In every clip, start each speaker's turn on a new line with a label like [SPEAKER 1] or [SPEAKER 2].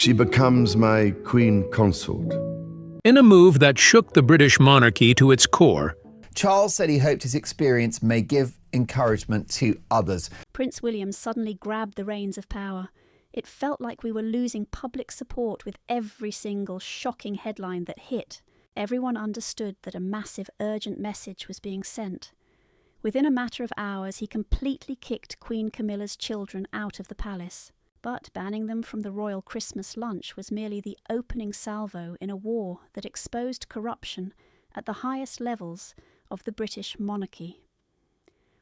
[SPEAKER 1] She becomes my queen consort.
[SPEAKER 2] In a move that shook the British monarchy to its core,
[SPEAKER 3] Charles said he hoped his experience may give encouragement to others.
[SPEAKER 4] Prince William suddenly grabbed the reins of power. It felt like we were losing public support with every single shocking headline that hit. Everyone understood that a massive, urgent message was being sent. Within a matter of hours, he completely kicked Queen Camilla's children out of the palace. But banning them from the royal Christmas lunch was merely the opening salvo in a war that exposed corruption at the highest levels of the British monarchy.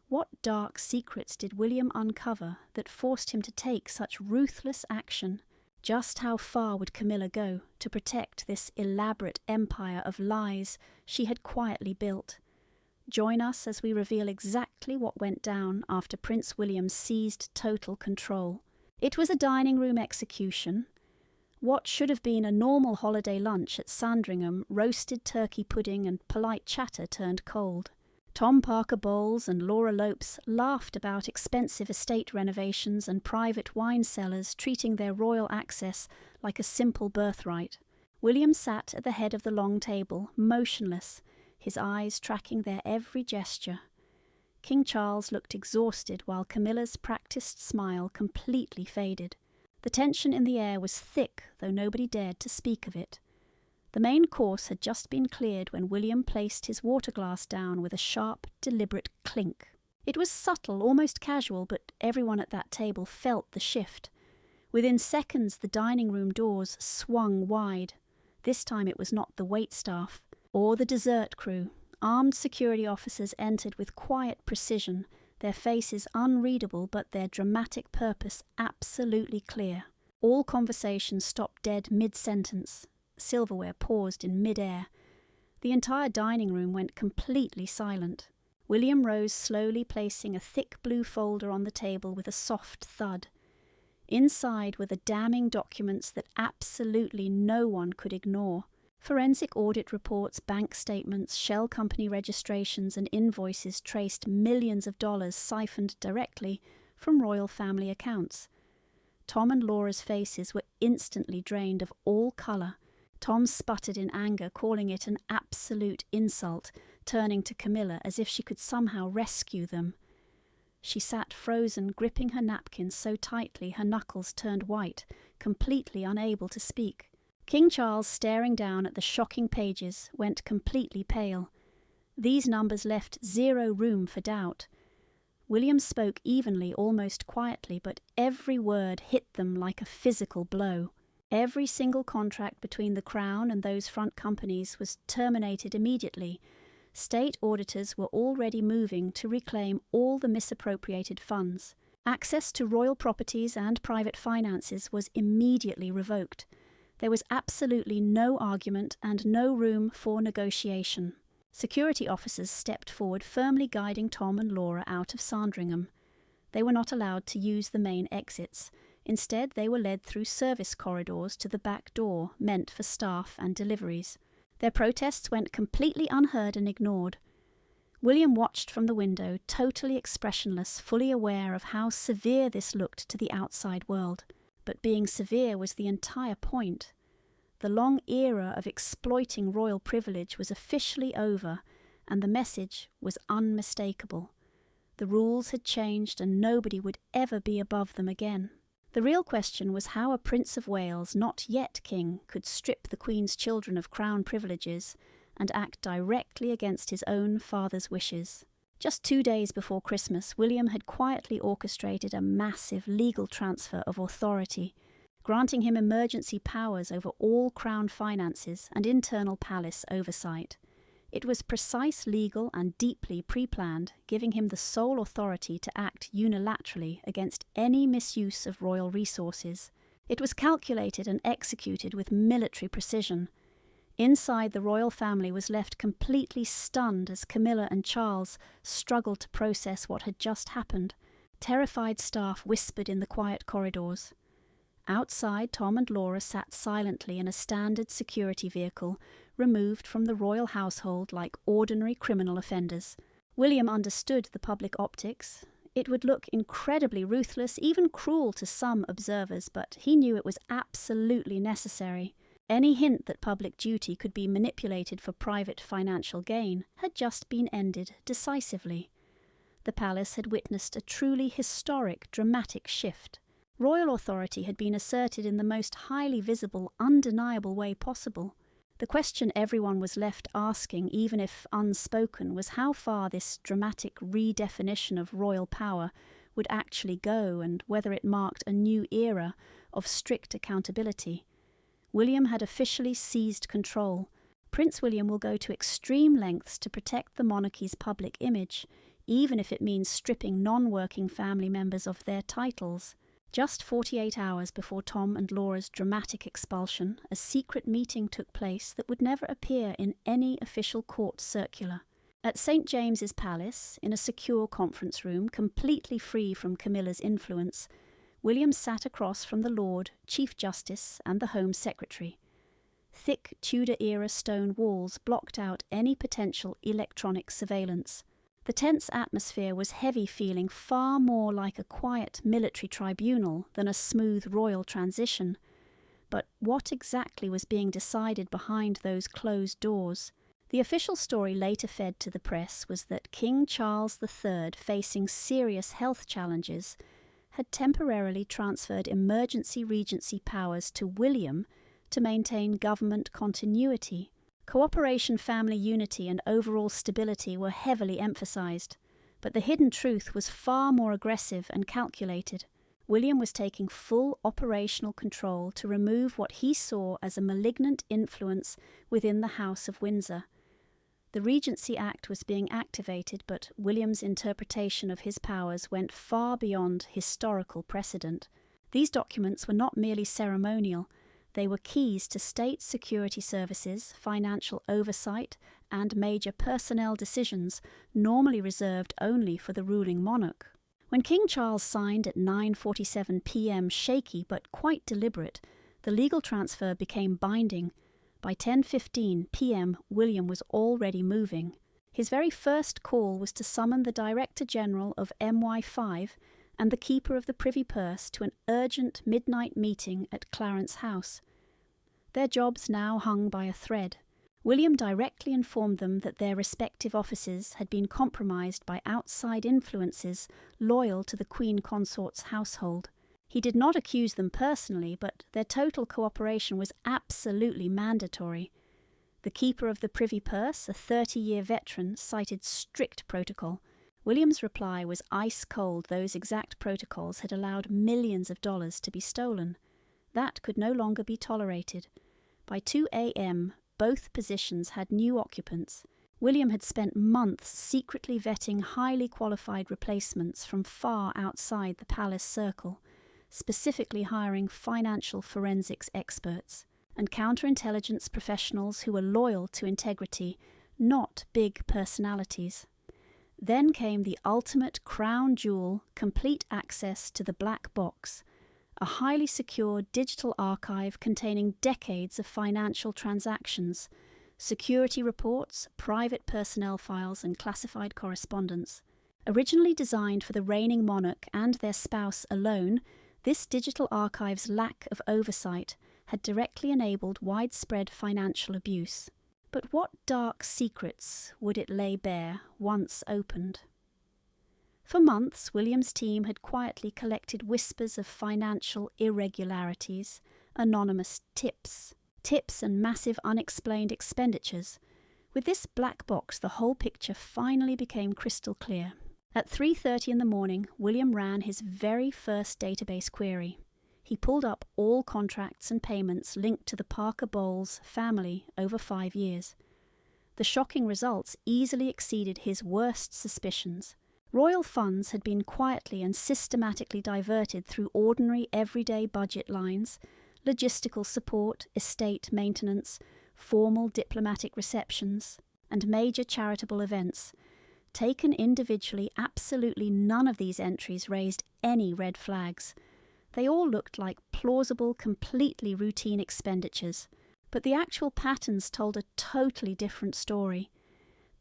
[SPEAKER 4] What dark secrets did William uncover that forced him to take such ruthless action? Just how far would Camilla go to protect this elaborate empire of lies she had quietly built? Join us as we reveal exactly what went down after Prince William seized total control. It was a dining room execution. What should have been a normal holiday lunch at Sandringham, roasted turkey pudding and polite chatter turned cold. Tom Parker Bowles and Laura Lopes laughed about expensive estate renovations and private wine cellars treating their royal access like a simple birthright. William sat at the head of the long table, motionless, his eyes tracking their every gesture. King Charles looked exhausted while Camilla's practiced smile completely faded. The tension in the air was thick, though nobody dared to speak of it. The main course had just been cleared when William placed his water glass down with a sharp, deliberate clink. It was subtle, almost casual, but everyone at that table felt the shift. Within seconds, the dining room doors swung wide. This time it was not the waitstaff or the dessert crew. Armed security officers entered with quiet precision, their faces unreadable but their dramatic purpose absolutely clear. All conversation stopped dead mid-sentence. Silverware paused in mid-air. The entire dining room went completely silent. William rose slowly, placing a thick blue folder on the table with a soft thud. Inside were the damning documents that absolutely no one could ignore. Forensic audit reports, bank statements, shell company registrations and invoices traced millions of dollars siphoned directly from royal family accounts. Tom and Laura's faces were instantly drained of all colour. Tom sputtered in anger, calling it an absolute insult, turning to Camilla as if she could somehow rescue them. She sat frozen, gripping her napkin so tightly her knuckles turned white, completely unable to speak. King Charles, staring down at the shocking pages, went completely pale. These numbers left zero room for doubt. William spoke evenly, almost quietly, but every word hit them like a physical blow. Every single contract between the Crown and those front companies was terminated immediately. State auditors were already moving to reclaim all the misappropriated funds. Access to royal properties and private finances was immediately revoked. There was absolutely no argument and no room for negotiation. Security officers stepped forward, firmly guiding Tom and Laura out of Sandringham. They were not allowed to use the main exits. Instead, they were led through service corridors to the back door, meant for staff and deliveries. Their protests went completely unheard and ignored. William watched from the window, totally expressionless, fully aware of how severe this looked to the outside world. But being severe was the entire point. The long era of exploiting royal privilege was officially over, and the message was unmistakable. The rules had changed, and nobody would ever be above them again. The real question was how a Prince of Wales, not yet king, could strip the Queen's children of crown privileges and act directly against his own father's wishes. Just 2 days before Christmas, William had quietly orchestrated a massive legal transfer of authority, granting him emergency powers over all crown finances and internal palace oversight. It was precise, legal and deeply pre-planned, giving him the sole authority to act unilaterally against any misuse of royal resources. It was calculated and executed with military precision. Inside, the royal family was left completely stunned as Camilla and Charles struggled to process what had just happened. Terrified staff whispered in the quiet corridors. Outside, Tom and Laura sat silently in a standard security vehicle, removed from the royal household like ordinary criminal offenders. William understood the public optics. It would look incredibly ruthless, even cruel to some observers, but he knew it was absolutely necessary. Any hint that public duty could be manipulated for private financial gain had just been ended decisively. The palace had witnessed a truly historic, dramatic shift. Royal authority had been asserted in the most highly visible, undeniable way possible. The question everyone was left asking, even if unspoken, was how far this dramatic redefinition of royal power would actually go and whether it marked a new era of strict accountability. William had officially seized control. Prince William will go to extreme lengths to protect the monarchy's public image, even if it means stripping non-working family members of their titles. Just 48 hours before Tom and Laura's dramatic expulsion, a secret meeting took place that would never appear in any official court circular. At St. James's Palace, in a secure conference room, completely free from Camilla's influence, William sat across from the Lord, Chief Justice, and the Home Secretary. Thick Tudor-era stone walls blocked out any potential electronic surveillance. The tense atmosphere was heavy, feeling far more like a quiet military tribunal than a smooth royal transition. But what exactly was being decided behind those closed doors? The official story later fed to the press was that King Charles III, facing serious health challenges, had temporarily transferred emergency regency powers to William to maintain government continuity. Cooperation, family unity, and overall stability were heavily emphasized, but the hidden truth was far more aggressive and calculated. William was taking full operational control to remove what he saw as a malignant influence within the House of Windsor. The Regency Act was being activated, but William's interpretation of his powers went far beyond historical precedent. These documents were not merely ceremonial. They were keys to state security services, financial oversight, and major personnel decisions normally reserved only for the ruling monarch. When King Charles signed at 9:47 p.m., shaky but quite deliberate, the legal transfer became binding. By 10:15 p.m., William was already moving. His very first call was to summon the Director General of MI5 and the Keeper of the Privy Purse to an urgent midnight meeting at Clarence House. Their jobs now hung by a thread. William directly informed them that their respective offices had been compromised by outside influences loyal to the Queen Consort's household. He did not accuse them personally, but their total cooperation was absolutely mandatory. The Keeper of the Privy Purse, a 30-year veteran, cited strict protocol. William's reply was ice cold. Those exact protocols had allowed millions of dollars to be stolen. That could no longer be tolerated. By 2 a.m., both positions had new occupants. William had spent months secretly vetting highly qualified replacements from far outside the palace circle, specifically hiring financial forensics experts and counterintelligence professionals who were loyal to integrity, not big personalities. Then came the ultimate crown jewel, complete access to the black box, a highly secure digital archive containing decades of financial transactions, security reports, private personnel files, and classified correspondence. Originally designed for the reigning monarch and their spouse alone, this digital archive's lack of oversight had directly enabled widespread financial abuse. But what dark secrets would it lay bare once opened? For months, William's team had quietly collected whispers of financial irregularities, anonymous tips and massive unexplained expenditures. With this black box, the whole picture finally became crystal clear. At 3:30 in the morning, William ran his very first database query. He pulled up all contracts and payments linked to the Parker Bowles family over 5 years. The shocking results easily exceeded his worst suspicions. Royal funds had been quietly and systematically diverted through ordinary everyday budget lines, logistical support, estate maintenance, formal diplomatic receptions, and major charitable events. Taken individually, absolutely none of these entries raised any red flags. They all looked like plausible, completely routine expenditures, but the actual patterns told a totally different story.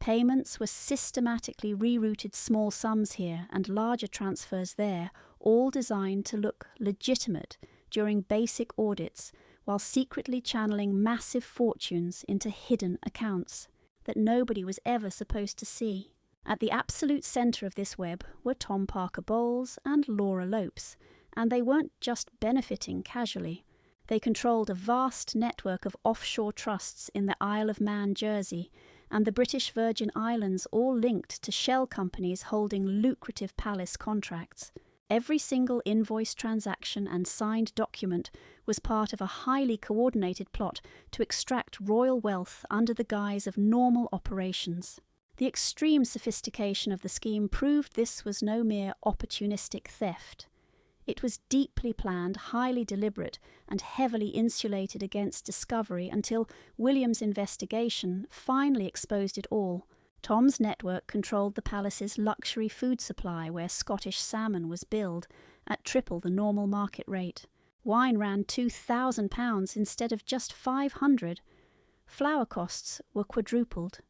[SPEAKER 4] Payments were systematically rerouted small sums here and larger transfers there, all designed to look legitimate during basic audits while secretly channeling massive fortunes into hidden accounts that nobody was ever supposed to see. At the absolute centre of this web were Tom Parker Bowles and Laura Lopes, and they weren't just benefiting casually. They controlled a vast network of offshore trusts in the Isle of Man, Jersey, and the British Virgin Islands, all linked to shell companies holding lucrative palace contracts. Every single invoice transaction and signed document was part of a highly coordinated plot to extract royal wealth under the guise of normal operations. The extreme sophistication of the scheme proved this was no mere opportunistic theft. It was deeply planned, highly deliberate, and heavily insulated against discovery until William's investigation finally exposed it all. Tom's network controlled the palace's luxury food supply, where Scottish salmon was billed at triple the normal market rate. Wine ran £2,000 instead of just £500. Flour costs were quadrupled.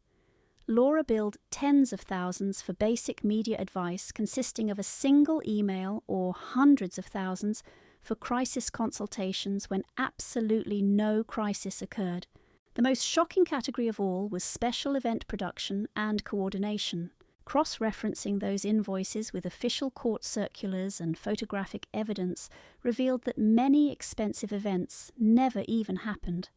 [SPEAKER 4] Laura billed tens of thousands for basic media advice consisting of a single email, or hundreds of thousands for crisis consultations when absolutely no crisis occurred. The most shocking category of all was special event production and coordination. Cross-referencing those invoices with official court circulars and photographic evidence revealed that many expensive events never even happened.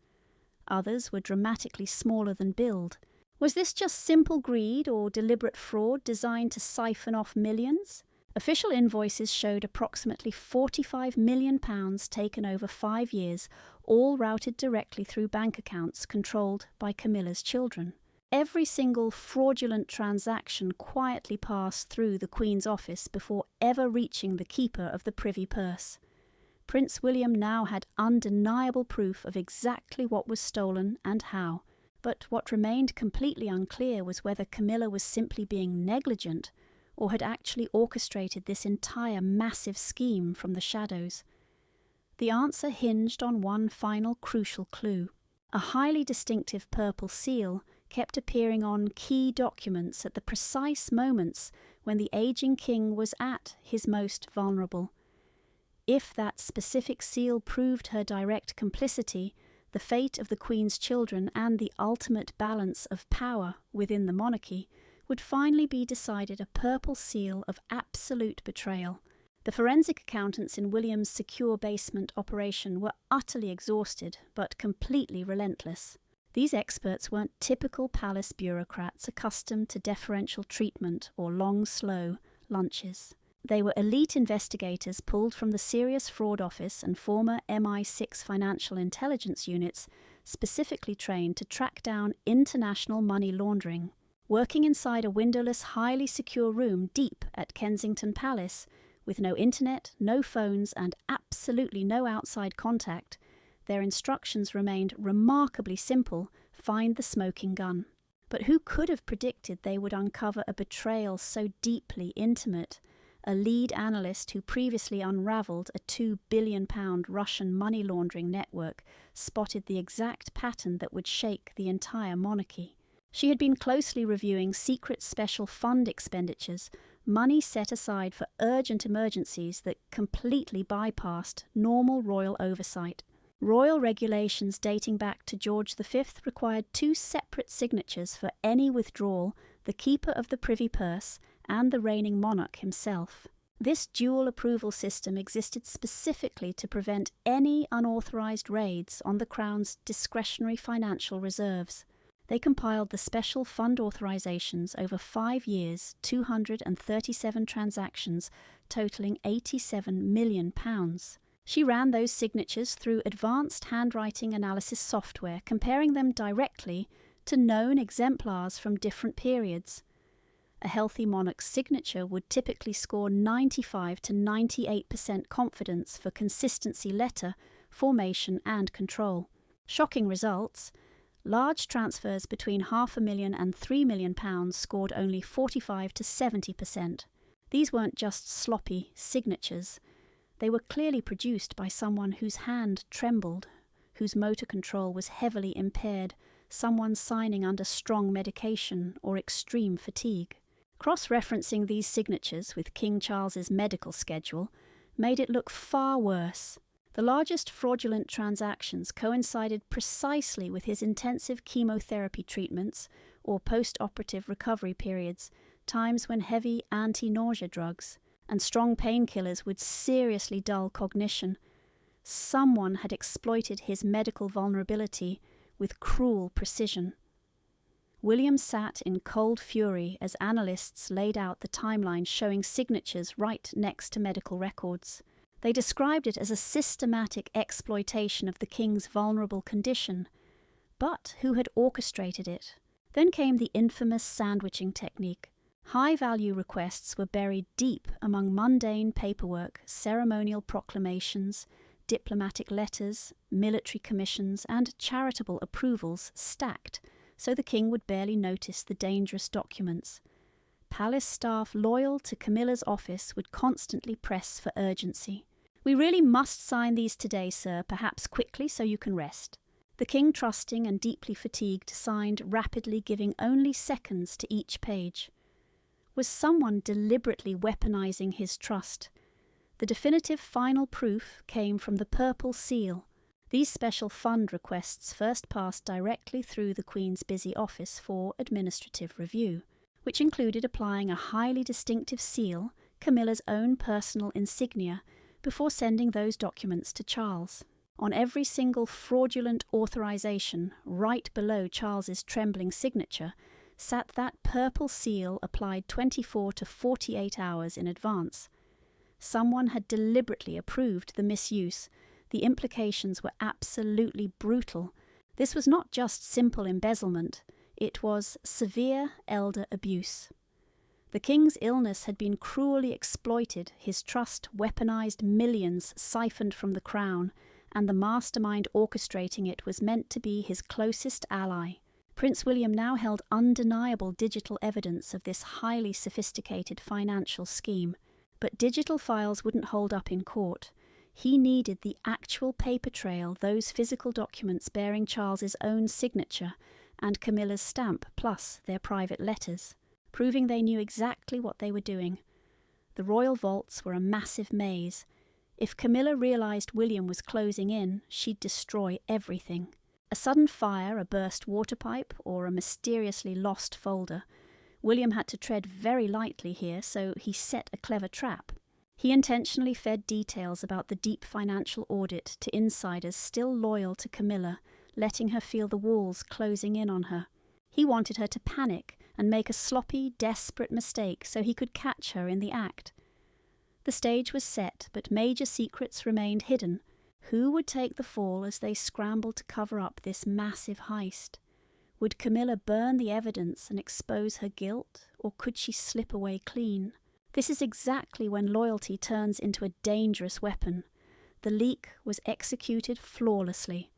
[SPEAKER 4] Others were dramatically smaller than billed. Was this just simple greed or deliberate fraud designed to siphon off millions? Official invoices showed approximately £45 million taken over 5 years, all routed directly through bank accounts controlled by Camilla's children. Every single fraudulent transaction quietly passed through the Queen's office before ever reaching the keeper of the privy purse. Prince William now had undeniable proof of exactly what was stolen and how. But what remained completely unclear was whether Camilla was simply being negligent or had actually orchestrated this entire massive scheme from the shadows. The answer hinged on one final crucial clue. A highly distinctive purple seal kept appearing on key documents at the precise moments when the aging king was at his most vulnerable. If that specific seal proved her direct complicity, the fate of the Queen's children and the ultimate balance of power within the monarchy would finally be decided a purple seal of absolute betrayal. The forensic accountants in William's secure basement operation were utterly exhausted, but completely relentless. These experts weren't typical palace bureaucrats accustomed to deferential treatment or long, slow lunches. They were elite investigators pulled from the Serious Fraud Office and former MI6 financial intelligence units, specifically trained to track down international money laundering. Working inside a windowless, highly secure room deep at Kensington Palace, with no internet, no phones, and absolutely no outside contact, their instructions remained remarkably simple: find the smoking gun. But who could have predicted they would uncover a betrayal so deeply intimate? A lead analyst who previously unravelled a £2 billion Russian money laundering network spotted the exact pattern that would shake the entire monarchy. She had been closely reviewing secret special fund expenditures, money set aside for urgent emergencies that completely bypassed normal royal oversight. Royal regulations dating back to George V required 2 separate signatures for any withdrawal, the keeper of the privy purse and the reigning monarch himself. This dual approval system existed specifically to prevent any unauthorised raids on the Crown's discretionary financial reserves. They compiled the special fund authorisations over 5 years, 237 transactions, totalling £87 million. She ran those signatures through advanced handwriting analysis software, comparing them directly to known exemplars from different periods. A healthy monarch's signature would typically score 95 to 98% confidence for consistency letter, formation and control. Shocking results. Large transfers between £500,000 and £3 million scored only 45 to 70%. These weren't just sloppy signatures. They were clearly produced by someone whose hand trembled, whose motor control was heavily impaired, someone signing under strong medication or extreme fatigue. Cross-referencing these signatures with King Charles's medical schedule made it look far worse. The largest fraudulent transactions coincided precisely with his intensive chemotherapy treatments or post-operative recovery periods, times when heavy anti-nausea drugs and strong painkillers would seriously dull cognition. Someone had exploited his medical vulnerability with cruel precision. William sat in cold fury as analysts laid out the timeline showing signatures right next to medical records. They described it as a systematic exploitation of the king's vulnerable condition. But who had orchestrated it? Then came the infamous sandwiching technique. High-value requests were buried deep among mundane paperwork, ceremonial proclamations, diplomatic letters, military commissions, and charitable approvals stacked so the king would barely notice the dangerous documents. Palace staff loyal to Camilla's office would constantly press for urgency. "We really must sign these today, sir, perhaps quickly so you can rest." The king, trusting and deeply fatigued, signed, rapidly giving only seconds to each page. Was someone deliberately weaponizing his trust? The definitive final proof came from the purple seal. These special fund requests first passed directly through the Queen's busy office for administrative review, which included applying a highly distinctive seal, Camilla's own personal insignia, before sending those documents to Charles. On every single fraudulent authorization, right below Charles's trembling signature, sat that purple seal applied 24 to 48 hours in advance. Someone had deliberately approved the misuse. The implications were absolutely brutal. This was not just simple embezzlement, it was severe elder abuse. The king's illness had been cruelly exploited, his trust weaponized, millions siphoned from the crown, and the mastermind orchestrating it was meant to be his closest ally. Prince William now held undeniable digital evidence of this highly sophisticated financial scheme. But digital files wouldn't hold up in court. He needed the actual paper trail, those physical documents bearing Charles's own signature and Camilla's stamp, plus their private letters, proving they knew exactly what they were doing. The royal vaults were a massive maze. If Camilla realized William was closing in, she'd destroy everything. A sudden fire, a burst water pipe, or a mysteriously lost folder. William had to tread very lightly here, so he set a clever trap. He intentionally fed details about the deep financial audit to insiders still loyal to Camilla, letting her feel the walls closing in on her. He wanted her to panic and make a sloppy, desperate mistake so he could catch her in the act. The stage was set, but major secrets remained hidden. Who would take the fall as they scrambled to cover up this massive heist? Would Camilla burn the evidence and expose her guilt, or could she slip away clean? This is exactly when loyalty turns into a dangerous weapon. The leak was executed flawlessly.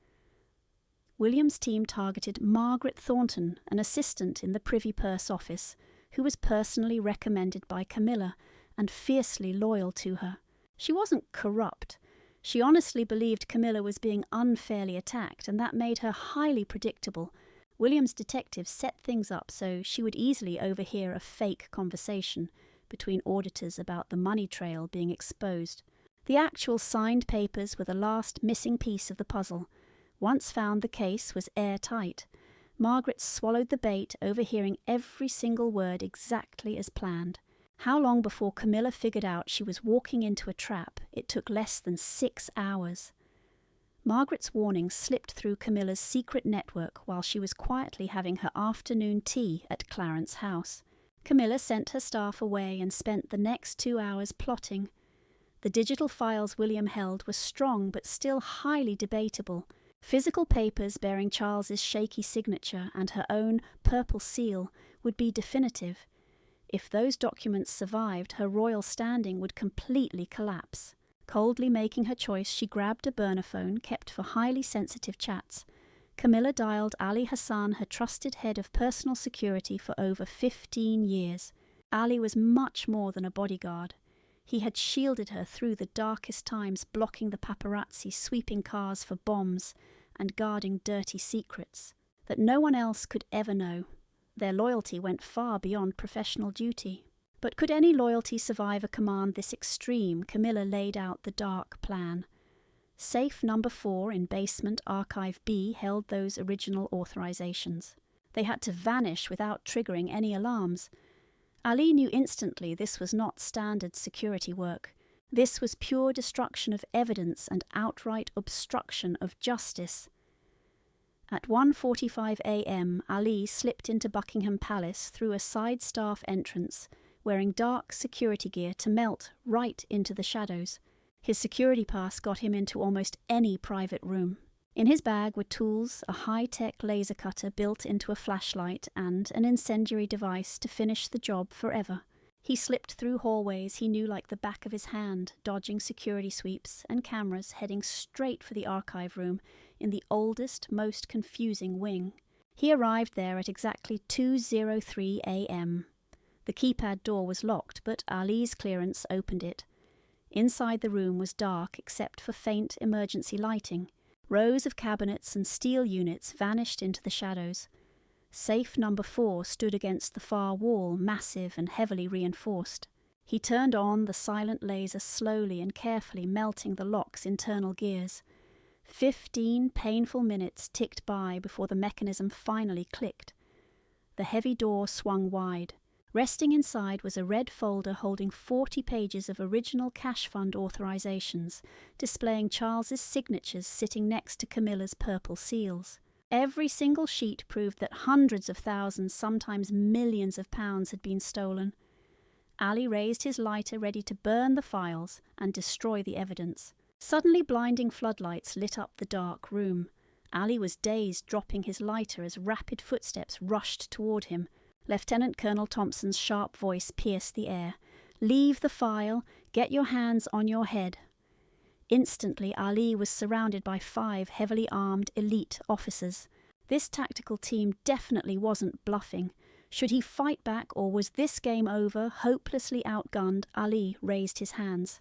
[SPEAKER 4] William's team targeted Margaret Thornton, an assistant in the Privy Purse office, who was personally recommended by Camilla and fiercely loyal to her. She wasn't corrupt. She honestly believed Camilla was being unfairly attacked, and that made her highly predictable. William's detectives set things up so she would easily overhear a fake conversation between auditors about the money trail being exposed. The actual signed papers were the last missing piece of the puzzle. Once found, the case was airtight. Margaret swallowed the bait, overhearing every single word exactly as planned. How long before Camilla figured out she was walking into a trap? It took less than 6 hours. Margaret's warning slipped through Camilla's secret network while she was quietly having her afternoon tea at Clarence House. Camilla sent her staff away and spent the next 2 hours plotting. The digital files William held were strong but still highly debatable. Physical papers bearing Charles's shaky signature and her own purple seal would be definitive. If those documents survived, her royal standing would completely collapse. Coldly making her choice, she grabbed a burner phone kept for highly sensitive chats. Camilla dialed Ali Hassan, her trusted head of personal security for over 15 years. Ali was much more than a bodyguard. He had shielded her through the darkest times, blocking the paparazzi, sweeping cars for bombs, and guarding dirty secrets. that no one else could ever know. Their loyalty went far beyond professional duty. But could any loyalty survive a command this extreme? Camilla laid out the dark plan. Safe number 4 in basement archive B held those original authorizations. They had to vanish without triggering any alarms. Ali knew instantly this was not standard security work. This was pure destruction of evidence and outright obstruction of justice. At 1:45 a.m., Ali slipped into Buckingham Palace through a side staff entrance, wearing dark security gear to melt right into the shadows. His security pass got him into almost any private room. In his bag were tools, a high-tech laser cutter built into a flashlight, and an incendiary device to finish the job forever. He slipped through hallways he knew like the back of his hand, dodging security sweeps and cameras, heading straight for the archive room in the oldest, most confusing wing. He arrived there at exactly 2:03 a.m. The keypad door was locked, but Ali's clearance opened it. Inside the room was dark except for faint emergency lighting. Rows of cabinets and steel units vanished into the shadows. Safe number 4 stood against the far wall, massive and heavily reinforced. He turned on the silent laser slowly and carefully, melting the lock's internal gears. 15 painful minutes ticked by before the mechanism finally clicked. The heavy door swung wide. Resting inside was a red folder holding 40 pages of original cash fund authorizations, displaying Charles's signatures sitting next to Camilla's purple seals. Every single sheet proved that hundreds of thousands, sometimes millions of pounds had been stolen. Ali raised his lighter ready to burn the files and destroy the evidence. Suddenly blinding floodlights lit up the dark room. Ali was dazed, dropping his lighter as rapid footsteps rushed toward him. Lieutenant Colonel Thompson's sharp voice pierced the air. "Leave the file. Get your hands on your head." Instantly, Ali was surrounded by 5 heavily armed elite officers. This tactical team definitely wasn't bluffing. Should he fight back, or was this game over? Hopelessly outgunned, Ali raised his hands.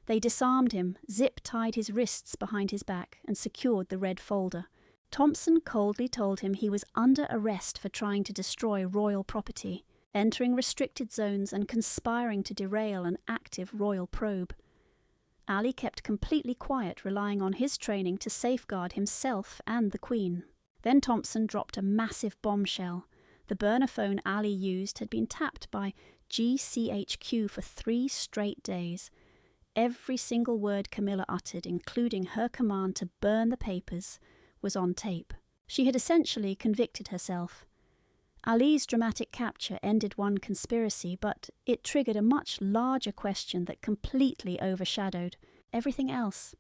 [SPEAKER 4] They disarmed him, zip-tied his wrists behind his back, and secured the red folder. Thompson coldly told him he was under arrest for trying to destroy royal property, entering restricted zones and conspiring to derail an active royal probe. Ali kept completely quiet, relying on his training to safeguard himself and the Queen. Then Thompson dropped a massive bombshell. The burner phone Ali used had been tapped by GCHQ for 3 straight days. Every single word Camilla uttered, including her command to burn the papers, was on tape. She had essentially convicted herself. Ali's dramatic capture ended one conspiracy, but it triggered a much larger question that completely overshadowed everything else.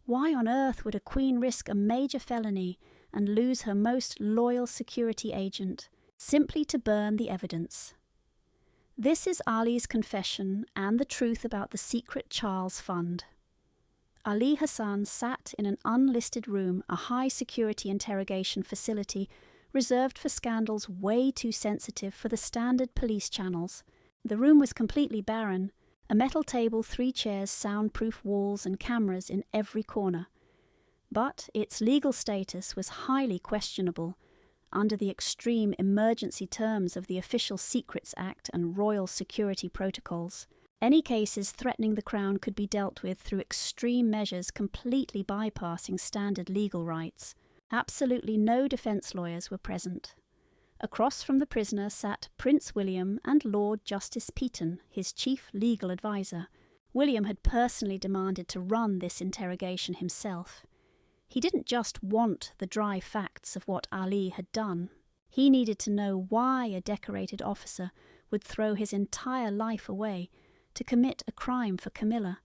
[SPEAKER 4] Why on earth would a queen risk a major felony and lose her most loyal security agent simply to burn the evidence? This is Ali's confession and the truth about the secret Charles Fund. Ali Hassan sat in an unlisted room, a high-security interrogation facility reserved for scandals way too sensitive for the standard police channels. The room was completely barren, a metal table, 3 chairs, soundproof walls and cameras in every corner. But its legal status was highly questionable under the extreme emergency terms of the Official Secrets Act and Royal Security Protocols. Any cases threatening the Crown could be dealt with through extreme measures completely bypassing standard legal rights. Absolutely no defence lawyers were present. Across from the prisoner sat Prince William and Lord Justice Peaton, his chief legal adviser. William had personally demanded to run this interrogation himself. He didn't just want the dry facts of what Ali had done. He needed to know why a decorated officer would throw his entire life away to commit a crime for Camilla.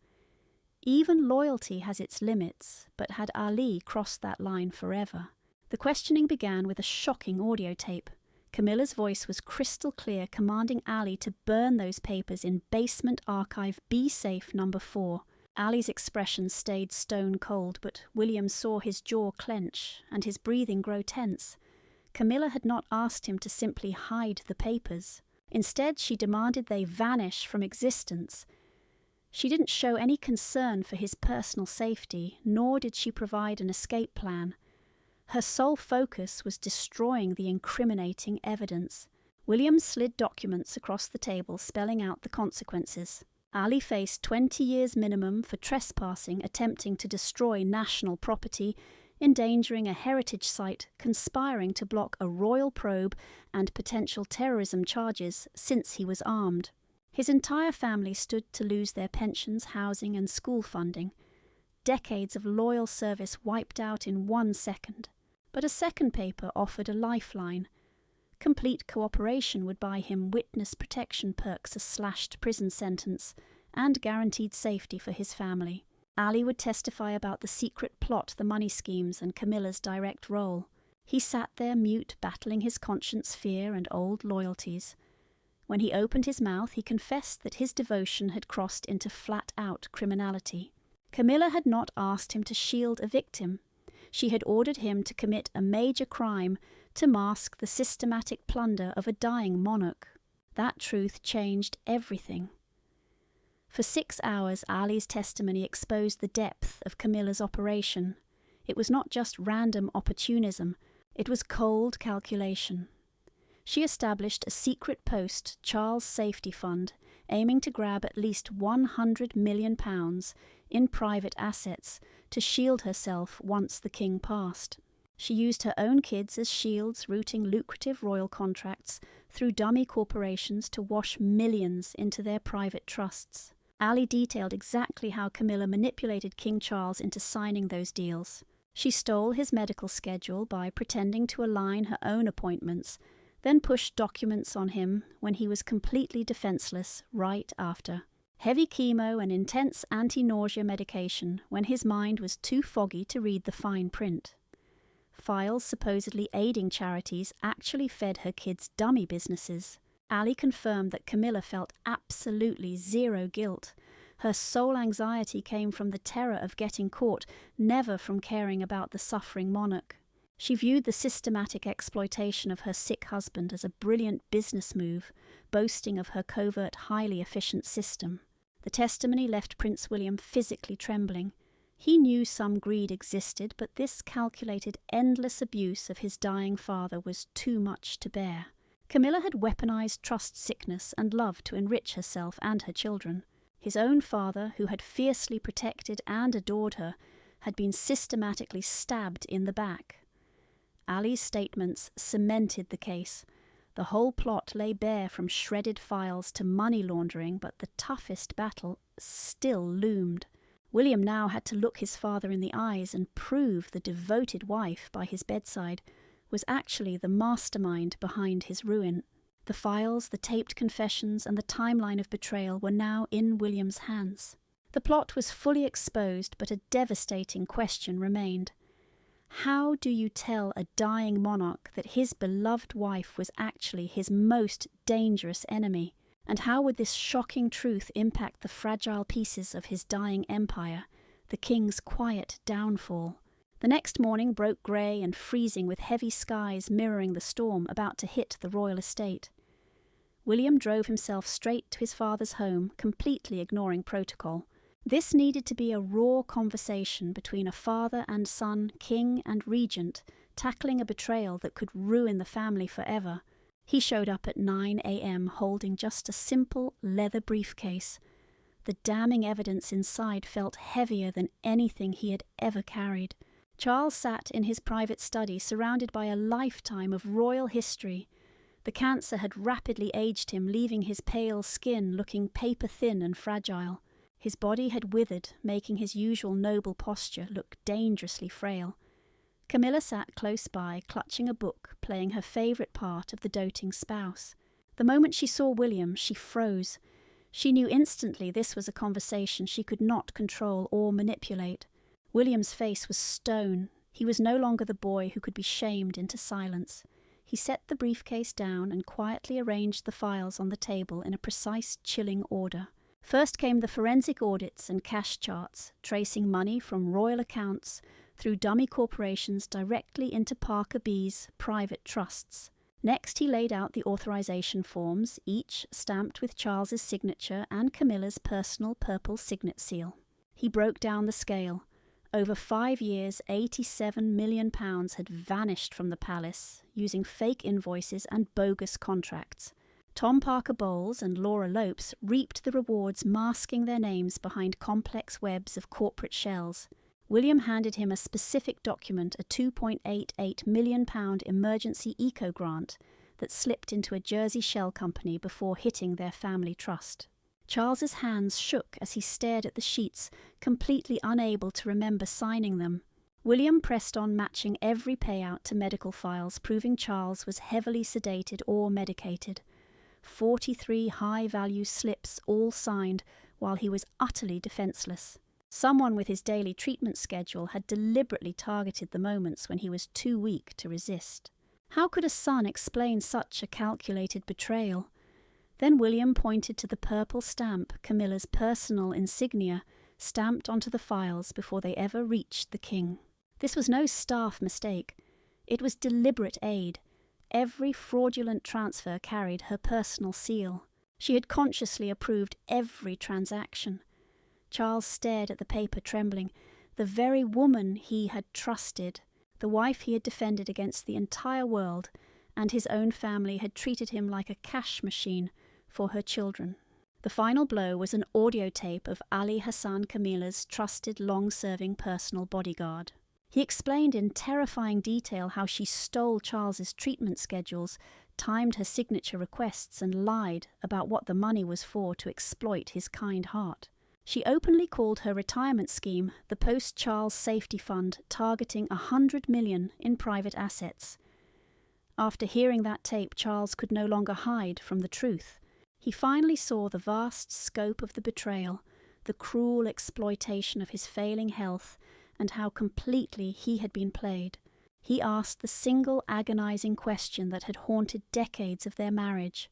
[SPEAKER 4] Even loyalty has its limits, but had Ali crossed that line forever? The questioning began with a shocking audio tape. Camilla's voice was crystal clear, commanding Ali to burn those papers in basement archive B safe number 4. Ali's expression stayed stone cold, but William saw his jaw clench and his breathing grow tense. Camilla had not asked him to simply hide the papers. Instead, she demanded they vanish from existence. She didn't show any concern for his personal safety, nor did she provide an escape plan. Her sole focus was destroying the incriminating evidence. William slid documents across the table, spelling out the consequences. Ali faced 20 years minimum for trespassing, attempting to destroy national property, endangering a heritage site, conspiring to block a royal probe, and potential terrorism charges since he was armed. His entire family stood to lose their pensions, housing, and school funding. Decades of loyal service wiped out in 1 second. But a second paper offered a lifeline. Complete cooperation would buy him witness protection perks, a slashed prison sentence, and guaranteed safety for his family. Ali would testify about the secret plot, the money schemes, and Camilla's direct role. He sat there mute, battling his conscience, fear, and old loyalties. When he opened his mouth, he confessed that his devotion had crossed into flat-out criminality. Camilla had not asked him to shield a victim. She had ordered him to commit a major crime to mask the systematic plunder of a dying monarch. That truth changed everything. For 6 hours, Ali's testimony exposed the depth of Camilla's operation. It was not just random opportunism, it was cold calculation. She established a secret post, Charles' Safety Fund, aiming to grab at least £100 million in private assets to shield herself once the king passed. She used her own kids as shields, routing lucrative royal contracts through dummy corporations to wash millions into their private trusts. Ali detailed exactly how Camilla manipulated King Charles into signing those deals. She stole his medical schedule by pretending to align her own appointments, then pushed documents on him when he was completely defenseless right after. Heavy chemo and intense anti-nausea medication when his mind was too foggy to read the fine print. Files supposedly aiding charities actually fed her kids' dummy businesses. Ali confirmed that Camilla felt absolutely zero guilt. Her sole anxiety came from the terror of getting caught, never from caring about the suffering monarch. She viewed the systematic exploitation of her sick husband as a brilliant business move, boasting of her covert, highly efficient system. The testimony left Prince William physically trembling. He knew some greed existed, but this calculated, endless abuse of his dying father was too much to bear. Camilla had weaponized trust sickness and love to enrich herself and her children. His own father, who had fiercely protected and adored her, had been systematically stabbed in the back. Ali's statements cemented the case. The whole plot lay bare from shredded files to money laundering, but the toughest battle still loomed. William now had to look his father in the eyes and prove the devoted wife by his bedside was actually the mastermind behind his ruin. The files, the taped confessions, and the timeline of betrayal were now in William's hands. The plot was fully exposed, but a devastating question remained. How do you tell a dying monarch that his beloved wife was actually his most dangerous enemy? And how would this shocking truth impact the fragile pieces of his dying empire, the king's quiet downfall? The next morning broke grey and freezing, with heavy skies mirroring the storm about to hit the royal estate. William drove himself straight to his father's home, completely ignoring protocol. This needed to be a raw conversation between a father and son, king and regent, tackling a betrayal that could ruin the family forever. He showed up at 9 a.m. holding just a simple leather briefcase. The damning evidence inside felt heavier than anything he had ever carried. Charles sat in his private study, surrounded by a lifetime of royal history. The cancer had rapidly aged him, leaving his pale skin looking paper-thin and fragile. His body had withered, making his usual noble posture look dangerously frail. Camilla sat close by, clutching a book, playing her favourite part of the doting spouse. The moment she saw William, she froze. She knew instantly this was a conversation she could not control or manipulate. William's face was stone. He was no longer the boy who could be shamed into silence. He set the briefcase down and quietly arranged the files on the table in a precise, chilling order. First came the forensic audits and cash charts, tracing money from royal accounts through dummy corporations directly into Parker B's private trusts. Next, he laid out the authorization forms, each stamped with Charles's signature and Camilla's personal purple signet seal. He broke down the scale. Over 5 years, £87 million had vanished from the palace using fake invoices and bogus contracts. Tom Parker Bowles and Laura Lopes reaped the rewards, masking their names behind complex webs of corporate shells. William handed him a specific document, a £2.88 million emergency eco-grant that slipped into a Jersey shell company before hitting their family trust. Charles's hands shook as he stared at the sheets, completely unable to remember signing them. William pressed on, matching every payout to medical files, proving Charles was heavily sedated or medicated. 43 high-value slips, all signed, while he was utterly defenceless. Someone with his daily treatment schedule had deliberately targeted the moments when he was too weak to resist. How could a son explain such a calculated betrayal? Then William pointed to the purple stamp, Camilla's personal insignia, stamped onto the files before they ever reached the king. This was no staff mistake. It was deliberate aid. Every fraudulent transfer carried her personal seal. She had consciously approved every transaction. Charles stared at the paper, trembling. The very woman he had trusted, the wife he had defended against the entire world, and his own family had treated him like a cash machine for her children. The final blow was an audio tape of Ali Hassan Camilla's trusted, long-serving personal bodyguard. He explained in terrifying detail how she stole Charles's treatment schedules, timed her signature requests, and lied about what the money was for to exploit his kind heart. She openly called her retirement scheme the Post-Charles Safety Fund, targeting $100 million in private assets. After hearing that tape, Charles could no longer hide from the truth. He finally saw the vast scope of the betrayal, the cruel exploitation of his failing health, and how completely he had been played. He asked the single agonizing question that had haunted decades of their marriage: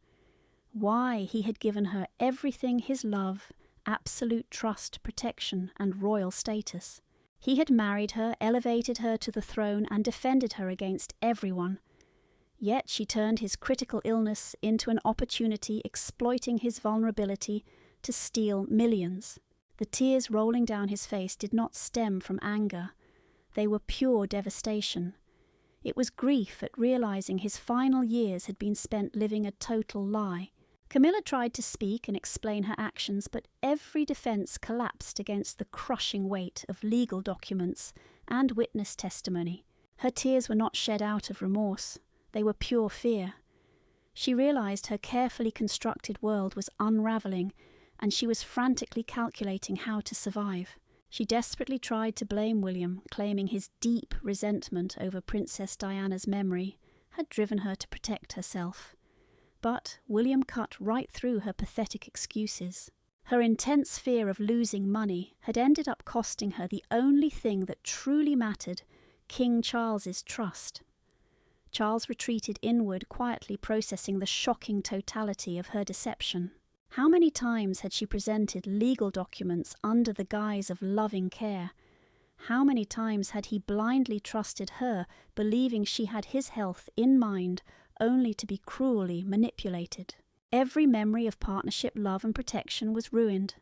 [SPEAKER 4] why he had given her everything, his love, absolute trust, protection, and royal status. He had married her, elevated her to the throne, and defended her against everyone. Yet she turned his critical illness into an opportunity, exploiting his vulnerability to steal millions. The tears rolling down his face did not stem from anger. They were pure devastation. It was grief at realizing his final years had been spent living a total lie. Camilla tried to speak and explain her actions, but every defense collapsed against the crushing weight of legal documents and witness testimony. Her tears were not shed out of remorse. They were pure fear. She realized her carefully constructed world was unraveling, and she was frantically calculating how to survive. She desperately tried to blame William, claiming his deep resentment over Princess Diana's memory had driven her to protect herself. But William cut right through her pathetic excuses. Her intense fear of losing money had ended up costing her the only thing that truly mattered, King Charles's trust. Charles retreated inward, quietly processing the shocking totality of her deception. How many times had she presented legal documents under the guise of loving care? How many times had he blindly trusted her, believing she had his health in mind, only to be cruelly manipulated? Every memory of partnership, love, and protection was ruined.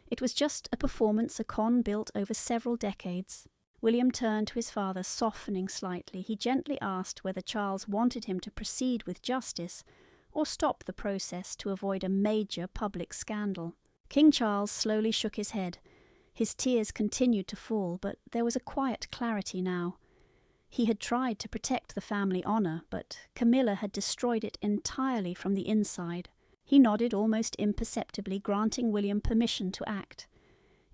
[SPEAKER 4] It was just a performance, a con built over several decades. William turned to his father, softening slightly. He gently asked whether Charles wanted him to proceed with justice or stop the process to avoid a major public scandal. King Charles slowly shook his head. His tears continued to fall, but there was a quiet clarity now. He had tried to protect the family honour, but Camilla had destroyed it entirely from the inside. He nodded almost imperceptibly, granting William permission to act.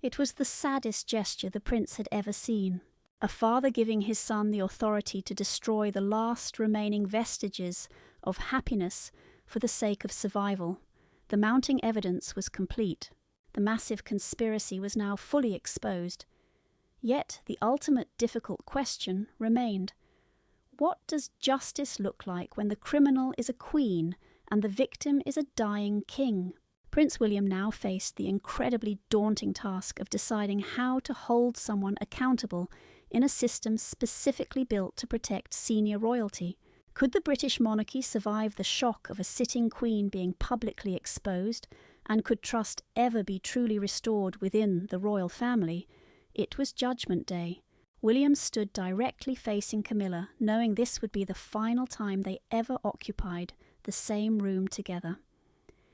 [SPEAKER 4] It was the saddest gesture the prince had ever seen. A father giving his son the authority to destroy the last remaining vestiges of happiness for the sake of survival. The mounting evidence was complete. The massive conspiracy was now fully exposed. Yet the ultimate difficult question remained. What does justice look like when the criminal is a queen and the victim is a dying king? Prince William now faced the incredibly daunting task of deciding how to hold someone accountable in a system specifically built to protect senior royalty. Could the British monarchy survive the shock of a sitting queen being publicly exposed, and could trust ever be truly restored within the royal family? It was Judgment Day. William stood directly facing Camilla, knowing this would be the final time they ever occupied the same room together.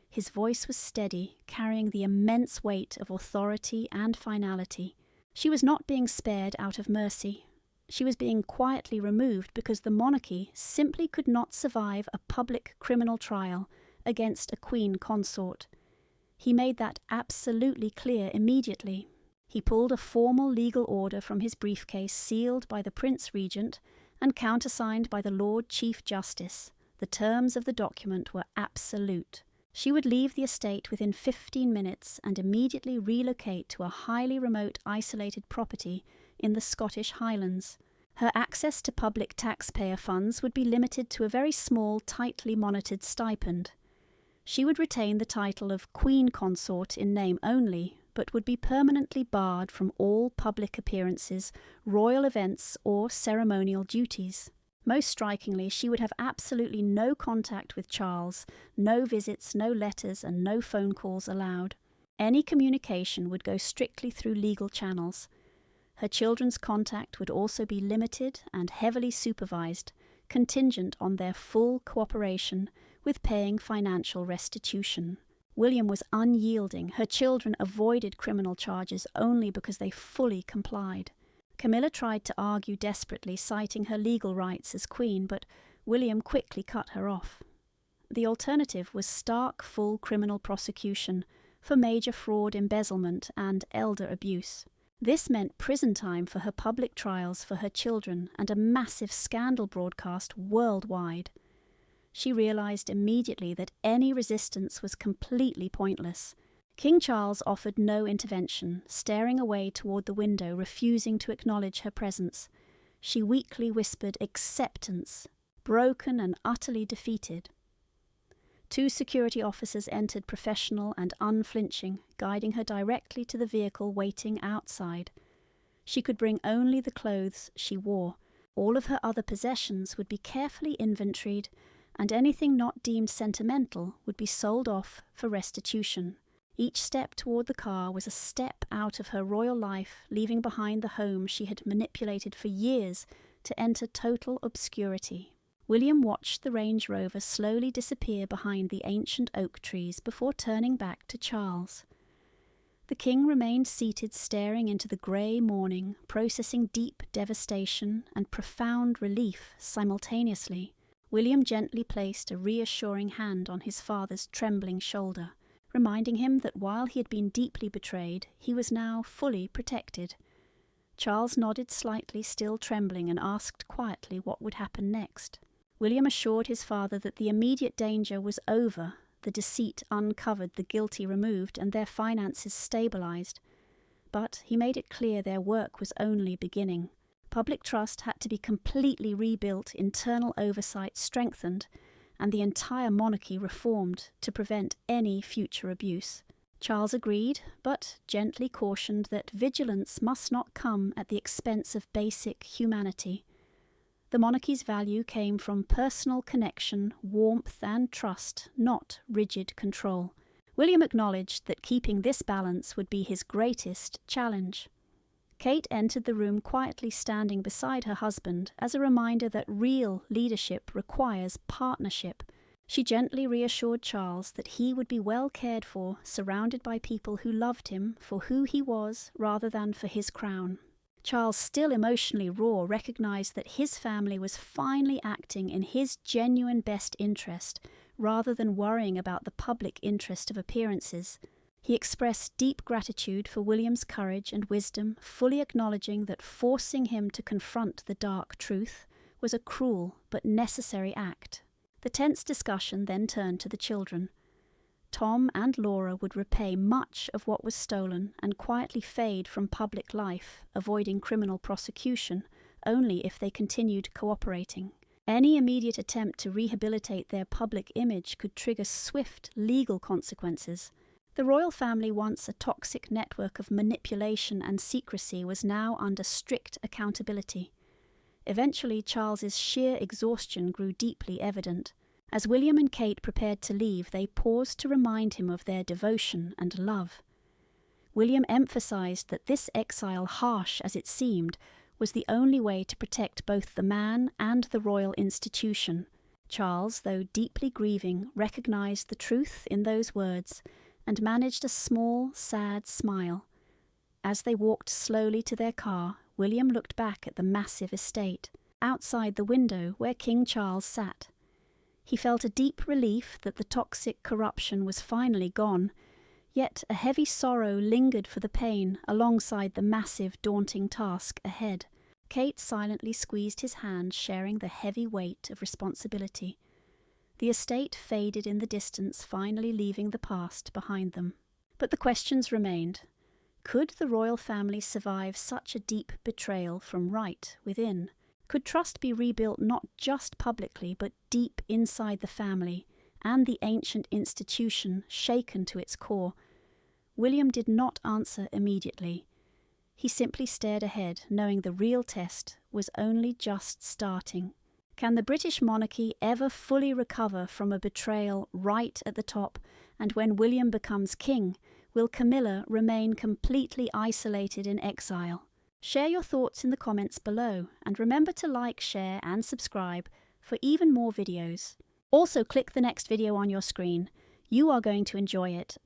[SPEAKER 4] His voice was steady, carrying the immense weight of authority and finality. She was not being spared out of mercy. She was being quietly removed because the monarchy simply could not survive a public criminal trial against a queen consort. He made that absolutely clear immediately. He pulled a formal legal order from his briefcase sealed by the Prince Regent and countersigned by the Lord Chief Justice. The terms of the document were absolute. She would leave the estate within 15 minutes and immediately relocate to a highly remote, isolated property in the Scottish Highlands. Her access to public taxpayer funds would be limited to a very small, tightly monitored stipend. She would retain the title of Queen Consort in name only, but would be permanently barred from all public appearances, royal events, or ceremonial duties. Most strikingly, she would have absolutely no contact with Charles, no visits, no letters, and no phone calls allowed. Any communication would go strictly through legal channels. Her children's contact would also be limited and heavily supervised, contingent on their full cooperation with paying financial restitution. William was unyielding. Her children avoided criminal charges only because they fully complied. Camilla tried to argue desperately, citing her legal rights as queen, but William quickly cut her off. The alternative was stark full criminal prosecution for major fraud, embezzlement, and elder abuse. This meant prison time for her public trials for her children and a massive scandal broadcast worldwide. She realized immediately that any resistance was completely pointless. King Charles offered no intervention, staring away toward the window, refusing to acknowledge her presence. She weakly whispered acceptance, broken and utterly defeated. 2 security officers entered, professional and unflinching, guiding her directly to the vehicle waiting outside. She could bring only the clothes she wore. All of her other possessions would be carefully inventoried, and anything not deemed sentimental would be sold off for restitution. Each step toward the car was a step out of her royal life, leaving behind the home she had manipulated for years to enter total obscurity. William watched the Range Rover slowly disappear behind the ancient oak trees before turning back to Charles. The king remained seated, staring into the grey morning, processing deep devastation and profound relief simultaneously. William gently placed a reassuring hand on his father's trembling shoulder, reminding him that while he had been deeply betrayed, he was now fully protected. Charles nodded slightly, still trembling, and asked quietly what would happen next. William assured his father that the immediate danger was over, the deceit uncovered, the guilty removed, and their finances stabilized. But he made it clear their work was only beginning. Public trust had to be completely rebuilt, internal oversight strengthened, and the entire monarchy reformed to prevent any future abuse. Charles agreed, but gently cautioned that vigilance must not come at the expense of basic humanity. The monarchy's value came from personal connection, warmth, and trust, not rigid control. William acknowledged that keeping this balance would be his greatest challenge. Kate entered the room quietly, standing beside her husband, as a reminder that real leadership requires partnership. She gently reassured Charles that he would be well cared for, surrounded by people who loved him for who he was rather than for his crown. Charles, still emotionally raw, recognized that his family was finally acting in his genuine best interest, rather than worrying about the public interest of appearances. He expressed deep gratitude for William's courage and wisdom, fully acknowledging that forcing him to confront the dark truth was a cruel but necessary act. The tense discussion then turned to the children. Tom and Laura would repay much of what was stolen and quietly fade from public life, avoiding criminal prosecution only if they continued cooperating. Any immediate attempt to rehabilitate their public image could trigger swift legal consequences. The royal family, once a toxic network of manipulation and secrecy, was now under strict accountability. Eventually, Charles's sheer exhaustion grew deeply evident. As William and Kate prepared to leave, they paused to remind him of their devotion and love. William emphasised that this exile, harsh as it seemed, was the only way to protect both the man and the royal institution. Charles, though deeply grieving, recognised the truth in those words and managed a small, sad smile. As they walked slowly to their car, William looked back at the massive estate, outside the window where King Charles sat. He felt a deep relief that the toxic corruption was finally gone, yet a heavy sorrow lingered for the pain alongside the massive, daunting task ahead. Kate silently squeezed his hand, sharing the heavy weight of responsibility. The estate faded in the distance, finally leaving the past behind them. But the questions remained. Could the royal family survive such a deep betrayal from right within? Could trust be rebuilt not just publicly, but deep inside the family and the ancient institution shaken to its core? William did not answer immediately. He simply stared ahead, knowing the real test was only just starting. Can the British monarchy ever fully recover from a betrayal right at the top? And when William becomes king, will Camilla remain completely isolated in exile? Share your thoughts in the comments below, and remember to like, share and subscribe for even more videos. Also click the next video on your screen. You are going to enjoy it